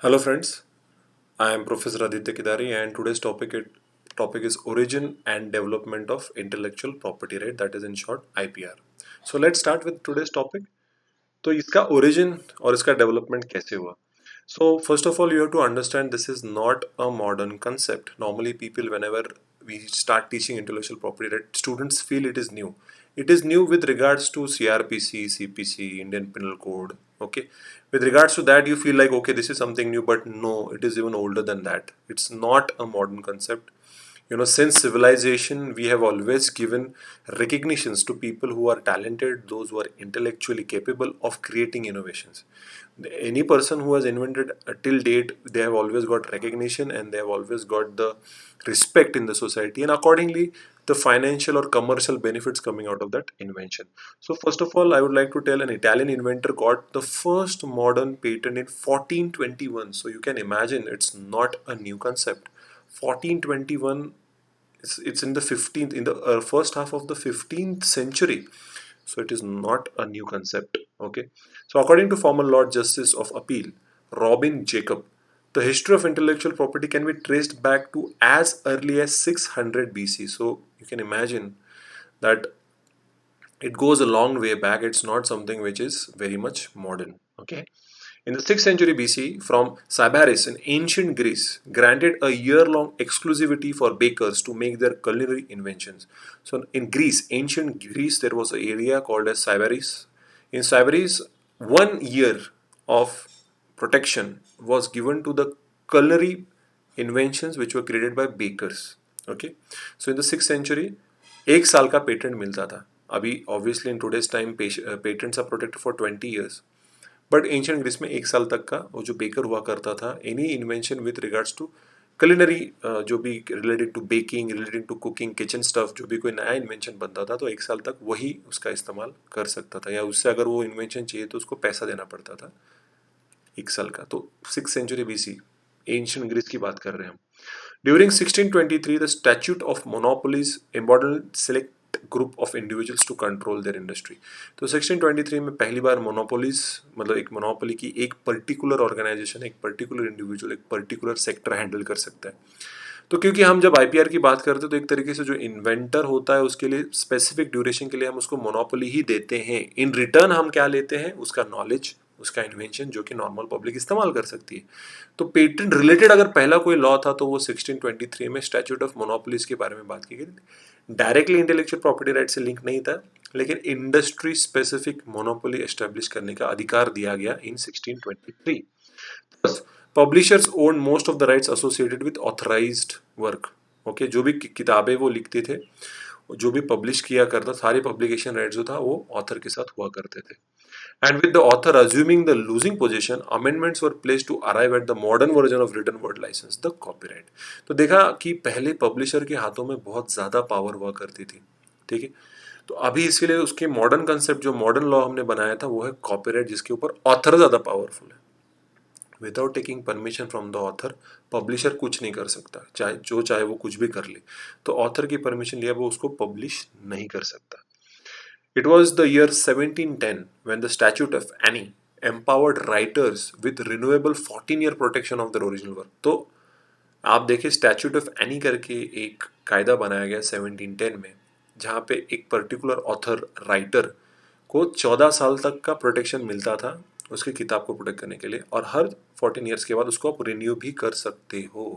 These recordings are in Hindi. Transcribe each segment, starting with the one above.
Hello friends, I am Professor Aditya Kidari and today's topic is origin and development of intellectual property right, that is in short IPR. So let's start with today's topic. तो इसका origin और इसका development कैसे हुआ? So first of all you have to understand this is not a modern concept. Normally people whenever we start teaching intellectual property right, students feel it is new. It is new with regards to CRPC, CPC, Indian Penal Code. Okay, with regards to that you feel like okay this is something new, but no, it is even older than that. It's not a modern concept. Since civilization we have always given recognitions to people who are talented, those who are intellectually capable of creating innovations. Any person who has invented till date, they have always got recognition and they have always got the respect in the society, and accordingly the financial or commercial benefits coming out of that invention. So first of all I would like to tell an Italian inventor got the first modern patent in 1421. So you can imagine it's not a new concept. 1421, it's in the 15th, in the first half of the 15th century. So it is not a new concept. Okay, so according to former Lord Justice of Appeal Robin Jacob, the history of intellectual property can be traced back to as early as 600 BC. So you can imagine that it goes a long way back. It's not something which is very much modern. Okay, in the 6th century BC, from Sybaris in ancient Greece, granted a year-long exclusivity for bakers to make their culinary inventions. So in Greece, ancient Greece, there was an area called as Sybaris. In Sybaris, 1 year of protection was given to the culinary inventions which were created by bakers. Okay, so in the 6th century, 1 साल का पेटेंट मिलता था. अभी obviously in today's time patents are protected for 20 years. But ancient Greece में 1 साल तक का वो जो बेकर हुआ करता था, any invention with regards to culinary, जो भी related to baking, related to cooking, kitchen stuff, जो भी कोई नया इन्वेंशन बनता था तो 1 साल तक वही उसका इस्तेमाल कर सकता था, या उससे अगर वो इन्वेंशन चाहिए तो उसको पैसा देना पड़ता था 1 साल का. तो 6th century BC, ancient Greece की बात कर रहे हैं हम. During 1623, the Statute of Monopolies emboldened select group of individuals to control their industry. तो 1623 में पहली बार मोनोपोलीज, मतलब एक मोनोपोली की एक पर्टिकुलर ऑर्गेनाइजेशन, एक पर्टिकुलर इंडिविजुअल, एक पर्टिकुलर सेक्टर हैंडल कर सकता है. तो क्योंकि हम जब आईपीआर की बात करते हैं तो एक तरीके से जो इन्वेंटर होता है उसके लिए स्पेसिफिक ड्यूरेशन के लिए हम उसको मोनोपोली ही देते हैं. इन रिटर्न हम क्या लेते हैं? उसका नॉलेज, उसका इन्वेंशन जो कि नॉर्मल पब्लिक इस्तेमाल कर सकती है. तो पेटेंट रिलेटेड अगर पहला कोई लॉ था तो वो 1623 में स्टैट्यूट ऑफ मोनोपोलीज के बारे में बात की गई. डायरेक्टली इंटेलेक्चुअल प्रॉपर्टी राइट से लिंक नहीं था, लेकिन इंडस्ट्री स्पेसिफिक मोनोपोली एस्टेब्लिश करने का अधिकार दिया गया इन 1623. Publishers own most of the rights associated with authorised work. Okay, जो भी किताबें वो लिखते थे, जो भी पब्लिश किया करता, सारे पब्लिकेशन राइट जो था वो ऑथर के साथ हुआ करते थे. And with the author assuming the losing position, amendments were placed to arrive at the modern version of written word license, the copyright. तो देखा कि पहले पब्लिशर के हाथों में बहुत ज़्यादा पावर हुआ करती थी. ठीक है, तो अभी इसके लिए उसके मॉडर्न कंसेप्ट, जो मॉडर्न लॉ हमने बनाया था, वो है कॉपीराइट, जिसके ऊपर ऑथर ज़्यादा पावरफुल है. Without taking permission from the author publisher कुछ नहीं कर सकता, चाहे वो कुछ भी कर ले. तो ऑथर की परमिशन लिया वो उसको पब्लिश नहीं कर सकता. It was the year 1710 when the Statute of Anne empowered writers with renewable 14-year protection of their original work. तो आप देखिए स्टैच्यूट ऑफ एनी करके एक कायदा बनाया गया 1710 में, जहाँ पे एक पर्टिकुलर ऑथर राइटर को 14 साल तक का प्रोटेक्शन मिलता था उसकी किताब को प्रोटेक्ट करने के लिए, और हर 14 ईयर्स के बाद उसको आप रिन्यू भी कर सकते हो.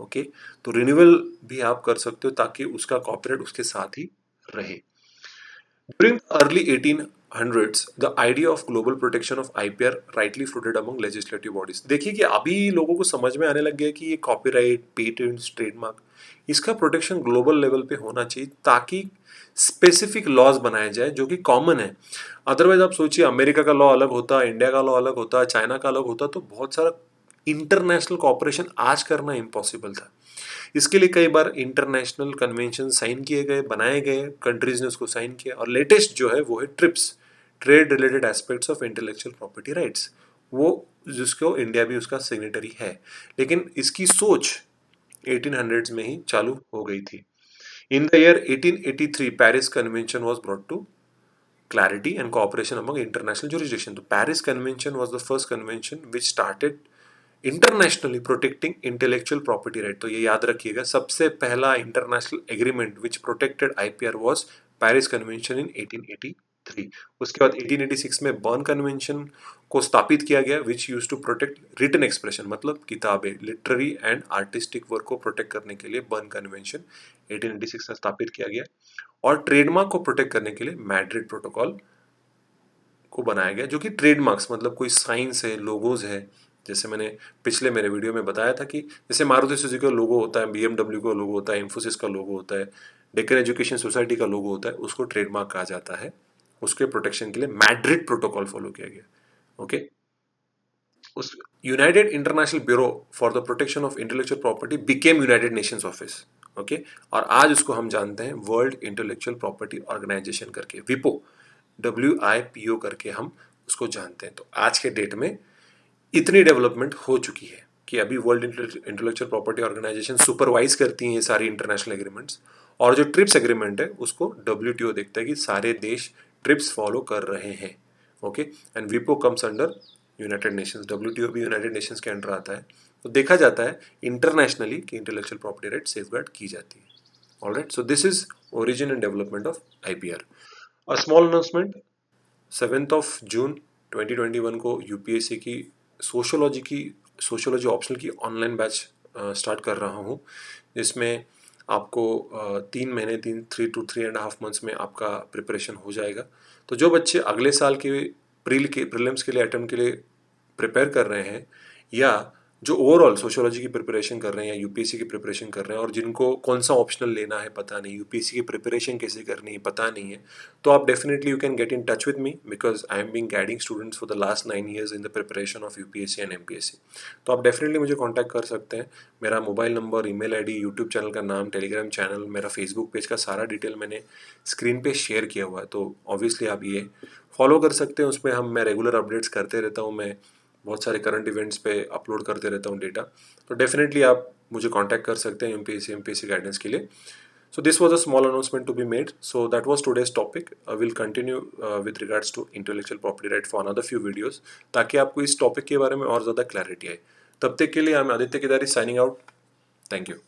ओके, तो रिन्यूअल भी आप कर सकते हो ताकि उसका कॉपीराइट उसके साथ ही रहे. During the early 1800s, the idea of global protection of IPR rightly floated among legislative bodies. देखिए कि अभी लोगों को समझ में आने लग गया कि ये कॉपीराइट, पेटेंट्स, ट्रेडमार्क, इसका प्रोटेक्शन ग्लोबल लेवल पे होना चाहिए ताकि स्पेसिफिक लॉज बनाए जाए जो कि कॉमन है. अदरवाइज आप सोचिए अमेरिका का लॉ अलग होता, इंडिया का लॉ अलग होता, चाइना का अलग होता, तो बहुत सारा इंटरनेशनल कॉपरेशन आज करना इम्पॉसिबल था. इसके लिए कई बार इंटरनेशनल कन्वेंशन साइन किए गए, बनाए गए, कंट्रीज ने उसको साइन किया, और लेटेस्ट जो है वो है trips, trade related aspects of intellectual property rights, वो जिसको इंडिया भी उसका सिग्नेटरी है. लेकिन इसकी सोच 1800s में ही चालू हो गई थी. In the year 1883 Paris convention was brought to clarity and cooperation among international jurisdiction. The Paris Convention was the first convention which started internationally protecting intellectual property right. तो ये याद रखिएगा, सबसे पहला international agreement which protected IPR was Paris convention in 1883। उसके बाद 1886 में बर्न कन्वेंशन को स्थापित किया गया which use to protect written expression, मतलब किताबें, लिटरेरी एंड आर्टिस्टिक वर्क को प्रोटेक्ट करने के लिए बर्न कन्वेंशन 1886 में स्थापित किया गया। और ट्रेडमार्क को प्रोटेक्ट करने के लिए मैड्रिड प्रोटोकॉल को बनाया गया, जो कि ट्रेडमार्क्स मतलब कोई साइंस है, लोगोज है, जैसे मैंने पिछले मेरे वीडियो में बताया था कि जैसे मारुति सुजुकी का लोगो होता है, बीएमडब्ल्यू का लोगो होता है, इंफोसिस का लोगो होता है, डेक्कन एजुकेशन सोसाइटी का लोगो होता है, उसको ट्रेडमार्क कहा जाता है। उसके प्रोटेक्शन के लिए मैड्रिड प्रोटोकॉल फॉलो किया गया। ओके, उस United international bureau for the protection of intellectual property became United Nations office. Okay, और आज उसको हम जानते हैं वर्ल्ड इंटेलेक्चुअल प्रॉपर्टी ऑर्गेनाइजेशन करके, विपो, WIPO करके हम उसको जानते हैं। तो आज के डेट में इतनी डेवलपमेंट हो चुकी है कि अभी world intellectual property organisation supervise करती हैं सारी इंटरनेशनल एग्रीमेंट्स, और जो ट्रिप्स एग्रीमेंट है उसको WTO देखता है कि सारे देश ट्रिप्स फॉलो कर रहे हैं। ओके, एंड विपो comes under United Nations, WTO भी यूनाइटेड नेशंस के अंडर आता है। तो देखा जाता है इंटरनेशनली कि इंटेलेक्चुअल प्रॉपर्टी राइट सेफगार्ड की जाती है। Alright, so this is origin and development of IPR। A small announcement, 7 जून 2021 को यूपीएससी की सोशोलॉजी ऑप्शनल की ऑनलाइन बैच स्टार्ट कर रहा हूँ, जिसमें आपको 3 महीने 3 to 3.5 months में आपका प्रिपरेशन हो जाएगा। तो जो बच्चे अगले साल के प्रीलिम्स के लिए अटेम्प्ट के लिए प्रिपेयर कर रहे हैं, या जो ओवरऑल सोशियोलॉजी की प्रिपरेशन कर रहे हैं या यूपीएससी की प्रिपरेशन कर रहे हैं, और जिनको कौन सा ऑप्शनल लेना है पता नहीं, यूपीएससी की प्रिपरेशन कैसे करनी है पता नहीं है, तो आप definitely you can get in touch with me because I am being guiding students for the last 9 years in the preparation of UPSC and MPSC. तो आप डेफिनेटली मुझे कॉन्टैक्ट कर सकते हैं। मेरा mobile number, email ID, YouTube channel का नाम, टेलीग्राम चैनल, मेरा फेसबुक पेज का सारा डिटेल मैंने स्क्रीन पे शेयर किया हुआ है, तो ऑब्वियसली आप ये फॉलो कर सकते हैं। उसमें मैं रेगुलर अपडेट्स करते रहता हूँ, मैं बहुत सारे करंट इवेंट्स पे अपलोड करते रहता हूँ डेटा। तो डेफिनेटली आप मुझे कांटेक्ट कर सकते हैं एमपीएससी गाइडेंस के लिए। So this was a small announcement to be made. So that was today's topic. I will continue with regards to intellectual property right for another few videos, ताकि आपको इस टॉपिक के बारे में और ज़्यादा क्लैरिटी आए। तब तक के लिए I'm Aditya Kedari signing out. Thank you.